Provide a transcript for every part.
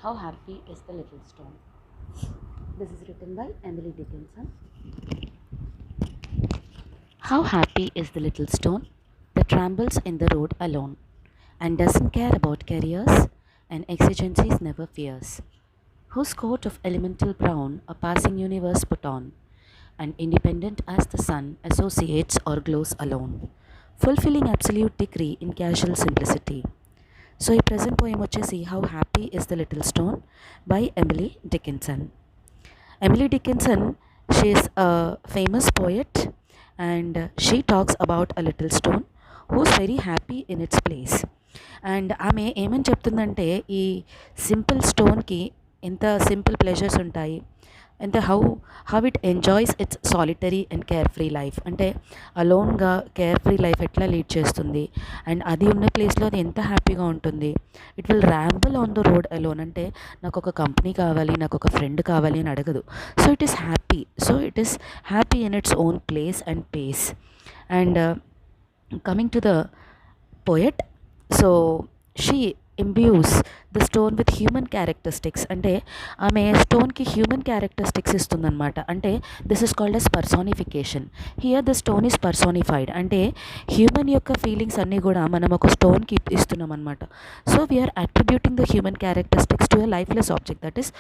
How Happy is the Little Stone? This is written by Emily Dickinson. How happy is the little stone that trambles in the road alone and doesn't care about careers and exigencies never fears, whose coat of elemental brown a passing universe put on, and independent as the sun associates or glows alone, fulfilling absolute decree in casual simplicity. So ఈ present poem వచ్చేసి How Happy is the Little Stone by Emily Dickinson. Emily Dickinson, she is a famous poet and she talks about a little stone who's very happy in its place. And ఆమె ఏమని చెప్తుందంటే ఈ simple స్టోన్కి ఎంత simple pleasures ఉంటాయి, ఎంత how it enjoys its solitary and care free life. అంటే అలోన్గా care free life ఎట్లా లీడ్ చేస్తుంది అండ్ అది ఉన్న ప్లేస్లో అది ఎంత హ్యాపీగా ఉంటుంది. It will ramble on the road alone. అంటే నాకు ఒక కంపెనీ కావాలి, నాకు ఒక ఫ్రెండ్ కావాలి అని అడగదు. So it is happy. So it is happy in its own place and pace. And coming to the poet, so she imbues the stone with human characteristics. అంటే ఆమె స్టోన్కి హ్యూమన్ క్యారెక్టరిస్టిక్స్ ఇస్తుందన్నమాట. అంటే this is called as personification. Here the stone is personified. అంటే human యొక్క feelings అన్నీ కూడా మనం ఒక స్టోన్కి ఇస్తున్నాం అనమాట. So we are attributing the human characteristics to a lifeless object, that is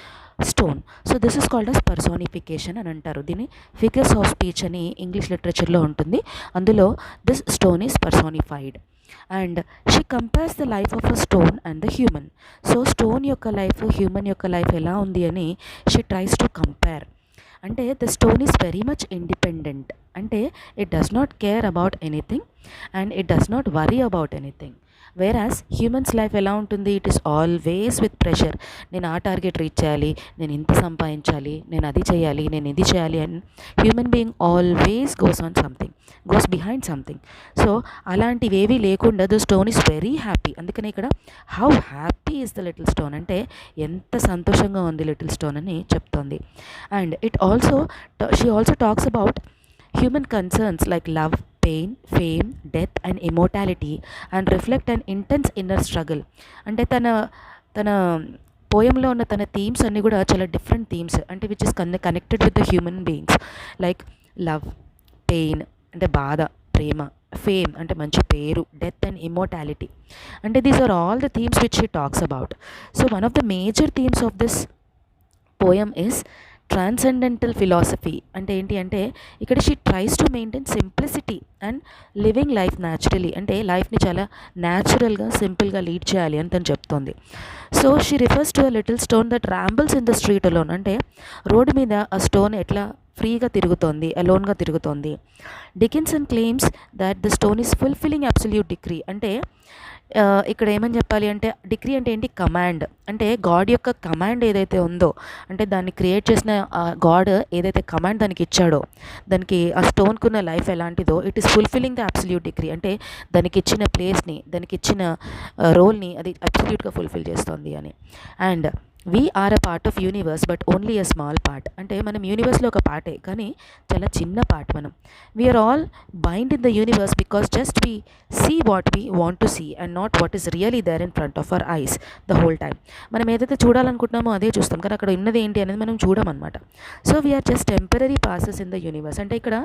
stone. So this is called as personification అని అంటారు. దీన్ని ఫిగర్స్ ఆఫ్ స్పీచ్ అని ఇంగ్లీష్ లిటరేచర్లో ఉంటుంది. అందులో this stone is personified. And she compares the life of a stone and the human. So stone యొక్క life, human యొక్క life ఎలా ఉంది అని షీ ట్రైస్ టు కంపేర్. అంటే the stone is very much independent. అంటే it does not care about anything and it does not worry about anything. Whereas humans life ఎలా ఉంటుంది, it is always with pressure. నేను ఆ target reach చేయాలి, నేను ఇంత సంపాదించాలి, నేను అది చేయాలి, నేను ఇది చేయాలి అని human being always goes on something, goes behind something. So అలాంటివి ఏవీ లేకుండా the stone is very happy. అందుకని ఇక్కడ how happy is the little stone అంటే ఎంత సంతోషంగా ఉంది లిటిల్ స్టోన్ అని చెప్తోంది. And it also she also talks about human concerns like love, pain, fame, death and immortality and reflect an intense inner struggle. అంటే తన పోయంలో ఉన్న తన థీమ్స్ అన్నీ కూడా చాలా డిఫరెంట్ థీమ్స్, అంటే which is connected with the human beings. Like love, pain అంటే బాధ, ప్రేమ, ఫేమ్ అంటే మంచి పేరు, డెత్ అండ్ ఇమ్మోర్టాలిటీ. అంటే these are all the themes which she talks about. So one of the major themes of this poem is transcendental philosophy. అంటే ఏంటి అంటే ఇక్కడ she tries to maintain simplicity and living life naturally. అంటే లైఫ్ని చాలా న్యాచురల్గా సింపుల్గా లీడ్ చేయాలి అని తను చెప్తోంది. So she refers to a little stone that rambles in the street alone. అంటే రోడ్డు మీద ఆ స్టోన్ ఎట్లా ఫ్రీగా తిరుగుతోంది, అలోన్గా తిరుగుతోంది. Dickinson claims that the stone is fulfilling absolute decree. అంటే ఇక్కడ ఏమని చెప్పాలి అంటే డిక్రీ అంటే ఏంటి, కమాండ్. అంటే గాడ్ యొక్క కమాండ్ ఏదైతే ఉందో, అంటే దాన్ని క్రియేట్ చేసిన గాడ్ ఏదైతే కమాండ్ దానికి ఇచ్చాడో, దానికి ఆ స్టోన్కున్న లైఫ్ ఎలాంటిదో, it is fulfilling the absolute decree. అంటే దానికి ఇచ్చిన ప్లేస్ని, దానికి ఇచ్చిన రోల్ని అది అబ్సల్యూట్గా ఫుల్ఫిల్ చేస్తుంది అని. And we are a part of universe but only a small part. అంటే మనం యూనివర్స్లో ఒక పార్టే, కానీ చాలా చిన్న పార్ట్ మనం. We are all bind in the universe because just we see what we want to see and not what is really there in front of our eyes the whole time. మనం ఏదైతే చూడాలనుకుంటున్నామో అదే చూస్తాం, కానీ అక్కడ ఉన్నది ఏంటి అనేది మనం చూడమన్నమాట. So we are just temporary passes in the universe. అంటే ఇక్కడ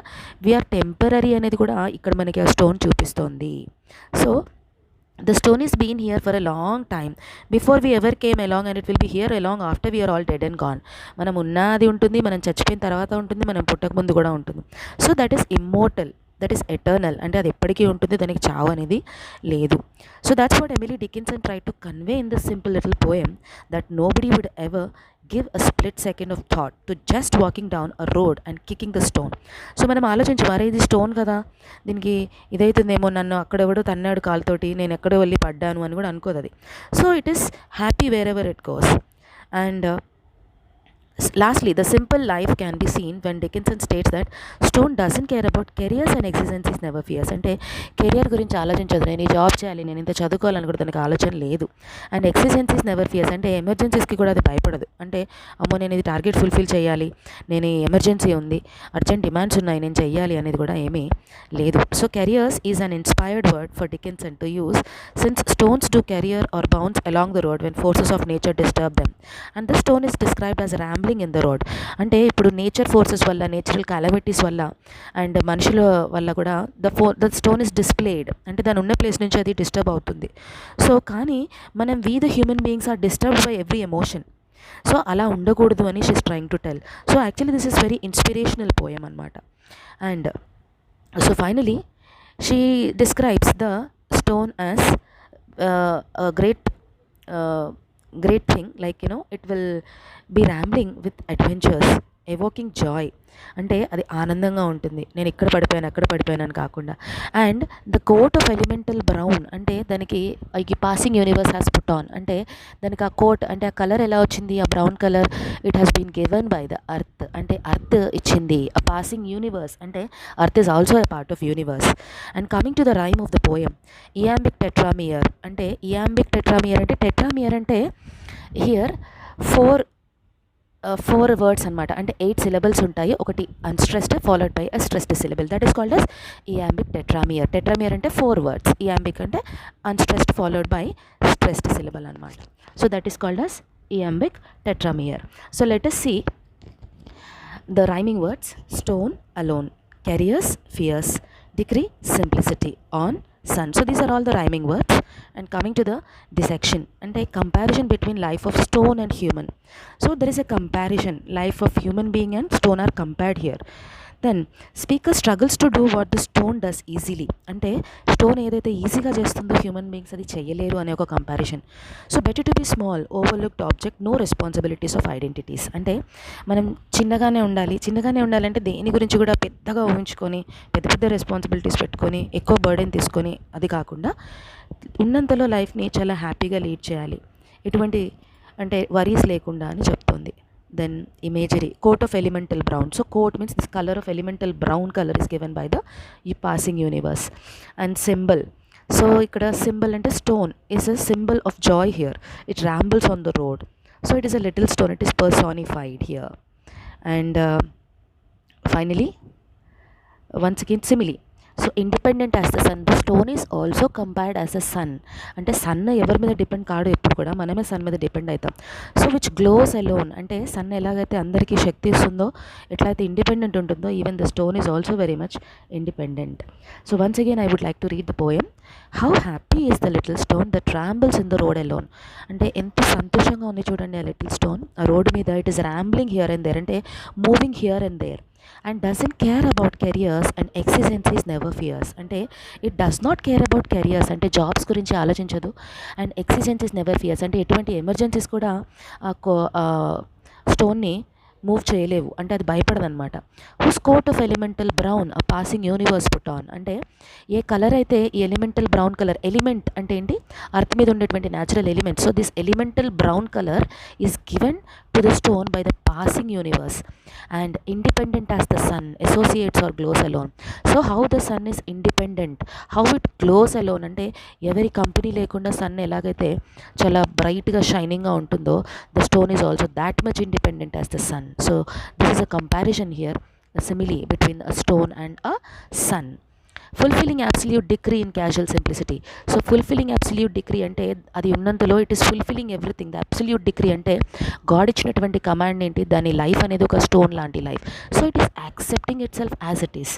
వీఆర్ టెంపరీ అనేది కూడా ఇక్కడ మనకి ఆ స్టోన్ చూపిస్తోంది. So the stone is been here for a long time before we ever came along and it will be here along after we are all dead and gone. మనం ఉన్నది ఉంటుంది, మనం చచ్చిపోయిన తర్వాత ఉంటుంది, మనం పుట్టక ముందు కూడా ఉంటుంది. So that is immortal, that is eternal. అంటే అది ఎప్పటికీ ఉంటుంది, దానికి చావు అనేది లేదు. So that's what Emily Dickinson try to convey in this simple little poem, that nobody would ever give a split second of thought to just walking down a road and kicking the stone. So మనం ఆలోచించి వారే ఇది stone కదా, దీనికి ఇదైతుందేమో, నన్ను అక్కడెవడో తన్నాడు కాలుతోటి, నేను ఎక్కడో వెళ్ళి పడ్డాను అని కూడా అనుకోదు అది. So it is happy wear ever it goes. And Lastly, the simple life can be seen when Dickinson states that stone doesn't care about careers and existences never fears. అంటే కెరియర్ గురించి ఆలోచించదు, నేను ఈ జాబ్ చేయాలి, నేను ఇంత చదువుకోవాలని కూడా తనకు ఆలోచన లేదు. అండ్ ఎక్సిజెన్సీస్ నెవర్ ఫియర్స్, అంటే ఎమర్జెన్సీస్కి కూడా అది భయపడదు. అంటే అమ్మో నేను ఇది టార్గెట్ ఫుల్ఫిల్ చేయాలి, నేను ఈ ఎమర్జెన్సీ ఉంది, అర్జెంట్ డిమాండ్స్ ఉన్నాయి, నేను చెయ్యాలి అనేది కూడా ఏమీ లేదు. So careers is an inspired word for Dickinson to use since stones do career or bounce along the road when forces of nature disturb them. And the stone is described as rambling in the road. అంటే ఇప్పుడు nature forces వల్ల, natural calamities వల్ల and మనుషుల వల్ల కూడా the stone is displayed, అంటే దాని ఉన్న ప్లేస్ నుంచి అది డిస్టర్బ్ అవుతుంది. సో కానీ మనం the human beings are disturbed by every emotion. So అలా ఉండకూడదు అని she's trying to tell. So actually this is very inspirational poem అనమాట. And so finally she describes the stone as a great thing, like it will be rambling with adventures, evoking joy. అంటే అది ఆనందంగా ఉంటుంది, నేను ఇక్కడ పడిపోయాను అక్కడ పడిపోయాను అని కాకుండా. And the coat of elemental brown, అంటే దానికి ఈ passing universe has put on, అంటే దానికి ఆ కోట్, అంటే ఆ కలర్ ఎలా వచ్చింది, ఆ brown colour, it has been given by the earth, అంటే అర్త్ ఇచ్చింది. ఆ పాసింగ్ యూనివర్స్, అంటే earth is also a part of universe. And coming to the rhyme of the poem, iambic tetrameter, అంటే ఇయాంబిక్ టెట్రామియర్ అంటే here four words అనమాట, అంటే 8 syllables ఉంటాయి, ఒకటి unstressed followed by a stressed syllable, that is called as iambic tetrameter. Tetrameter అంటే 4 words, iambic అంటే unstressed followed by stressed syllable అనమాట. So that is called as iambic tetrameter. So let us see the rhyming words: stone, alone, carriers, fears, decree, simplicity, on, sun. So these are all the rhyming words. And coming to the dissection, and a comparison between life of stone and human. So there is a comparison, life of human being and stone are compared here. Then speaker struggles to do what the stone does easily, అంటే stone ఏదైతే ఈజీగా చేస్తుందో human beings అది చేయలేరు అనే ఒక comparison. So better to be small, overlooked object, no responsibilities of identities, అంటే మనం చిన్నగానే ఉండాలంటే దేని గురించి కూడా పెద్దగా ఊహించుకొని పెద్ద పెద్ద రెస్పాన్సిబిలిటీస్ పెట్టుకొని ఎక్కువ బర్డెన్ తీసుకొని అది కాకుండా ఉన్నంతలో లైఫ్ని చాలా హ్యాపీగా లీడ్ చేయాలి, ఎటువంటి అంటే వరీస్ లేకుండా అని చెప్తుంది. Then imagery, coat of elemental brown. So coat means this color of elemental brown color is given by the passing universe. And symbol, so ikkada symbol ante stone is a symbol of joy here, it rambles on the road, so it is a little stone, it is personified here. And finally once again simile, so independent as the sun, the stone is also compared as a sun, అంటే sun ఎవరి మీద depend కాడు, ఎప్పుడు కూడా మనమే sun మీద depend అవుతాం. So which glows alone, అంటే సన్ ఎలాగైతే అందరికీ శక్తి ఇస్తుందో, ఎట్లయితే ఇండిపెండెంట్ ఉంటుందో, even the stone is also very much independent. So once again I would like to read the poem. How happy is the little stone that rambles in the road alone, అంటే ఎంత సంతోషంగా ఉంది చూడండి ఆ little stone ఆ road మీద. It is rambling here and there, అంటే moving here and there. And doesn't care about careers and exigencies never fears, అంటే it does not care about careers, అంటే జాబ్స్ గురించి ఆలోచించదు, అండ్ ఎక్సిజెన్సీస్ నెవర్ ఫియర్స్, అంటే ఎటువంటి emergencies కూడా స్టోన్ని move చేయలేవు, అంటే అది భయపడదనమాట. Whose coat of elemental brown a passing universe put on, అంటే ఏ కలర్ అయితే ఈ ఎలిమెంటల్ బ్రౌన్ కలర్, ఎలిమెంట్ అంటే ఏంటి, అర్త్ మీద ఉండేటువంటి natural element. So this elemental brown colour is given to the stone by the passing universe. And independent as the sun associates or glows alone. So how the sun is independent, how it glows alone, అంటే ఎవరి company లేకుండా sun ఎలాగైతే చాలా బ్రైట్గా షైనింగ్గా ఉంటుందో, the stone is also that much independent as the sun. So this is a comparison here, a simile between a stone and a sun. Fulfilling absolute degree in casual simplicity. So fulfilling absolute degree అంటే అది ఉన్నంతలో it is fulfilling everything. The absolute degree అంటే god ఇచ్చినటువంటి command ఏంటి, దాని life అనేది ఒక stone లాంటి life. So it is accepting itself as it is.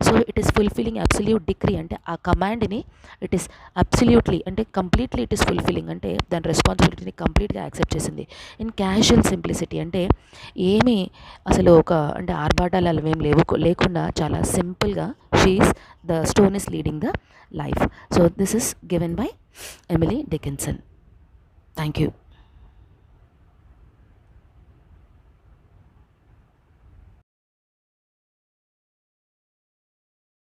So it is fulfilling absolute degree, అంటే ఆ కమాండ్ని ఇట్ ఈస్ అబ్సల్యూట్లీ, అంటే కంప్లీట్లీ ఇట్ ఈస్ ఫుల్ఫిల్లింగ్, అంటే దాని రెస్పాన్సిబిలిటీని కంప్లీట్గా యాక్సెప్ట్ చేసింది. ఇన్ క్యాజువల్ సింప్లిసిటీ, అంటే ఏమీ అసలు ఒక అంటే ఆర్భాటాలు అలా ఏం లేకుండా చాలా సింపుల్గా she is the stone is leading the life. So this is given by Emily Dickinson. Thank you.